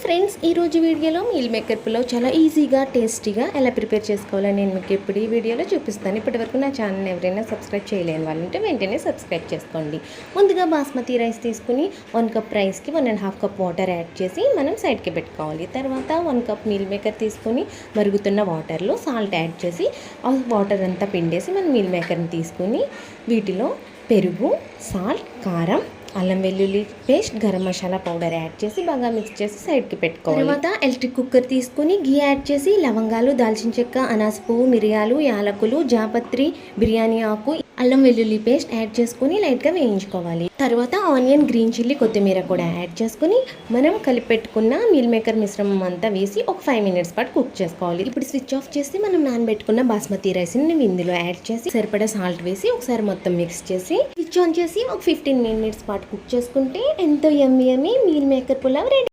Friends, ఈరోజు వీడియోలో meal maker pulao చాలా ఈజీగా టేస్టీగా ఎలా ప్రిపేర్ చేసుకోవాలని నేను మీకు ఇప్పుడు ఈ వీడియోలో చూపిస్తాను. ఇప్పటివరకు నా ఛానల్ ఎవరైనా సబ్స్క్రైబ్ చేయలేని వాళ్ళు ఉంటే వెంటనే సబ్స్క్రైబ్ చేసుకోండి. ముందుగా బాస్మతి రైస్ తీసుకుని 1 కప్ రైస్కి 1.5 కప్ వాటర్ యాడ్ చేసి మనం సైడ్కి పెట్టుకోవాలి. తర్వాత 1 కప్ మీల్ మేకర్ తీసుకొని మరుగుతున్న వాటర్లో సాల్ట్ యాడ్ చేసి ఆ వాటర్ అంతా పిండేసి మనం మీల్ మేకర్ని తీసుకొని వీటిలో పెరుగు, సాల్ట్, కారం, అల్లం వెల్లుల్లి paste, garam masala powder add చేసి బాగా మిక్స్ చేసి సైడ్కి పెట్టుకోవాలి. తర్వాత ఎలక్ట్రిక్ కుక్కర్ తీసుకుని గీ యాడ్ చేసి లవంగాలు, దాల్చిన చెక్క, అనాస పువ్వు, మిరియాలు, యాలకులు, జాపత్రి, బిర్యానీ ఆకు, అల్లం వెల్లుల్లి పేస్ట్ యాడ్ చేసుకుని లైట్గా వేయించుకోవాలి. తర్వాత ఆనియన్, గ్రీన్ చిల్లీ, కొత్తిమీర కూడా యాడ్ చేసుకుని మనం కలిపి పెట్టుకున్న మీల్ మేకర్ మిశ్రమం అంతా వేసి ఒక 5 మినిట్స్ పాటు కుక్ చేసుకోవాలి. ఇప్పుడు స్విచ్ ఆఫ్ చేసి మనం నానబెట్టుకున్న బాస్మతి రైస్ని ఇందులో యాడ్ చేసి సరిపడా సాల్ట్ వేసి ఒకసారి మొత్తం మిక్స్ చేసి స్విచ్ ఆన్ చేసి ఒక 15 మినిట్స్ పాటు కుక్ చేసుకుంటే ఎంతో యమ్మీ మీల్ మేకర్ పులావ్ రెడీ.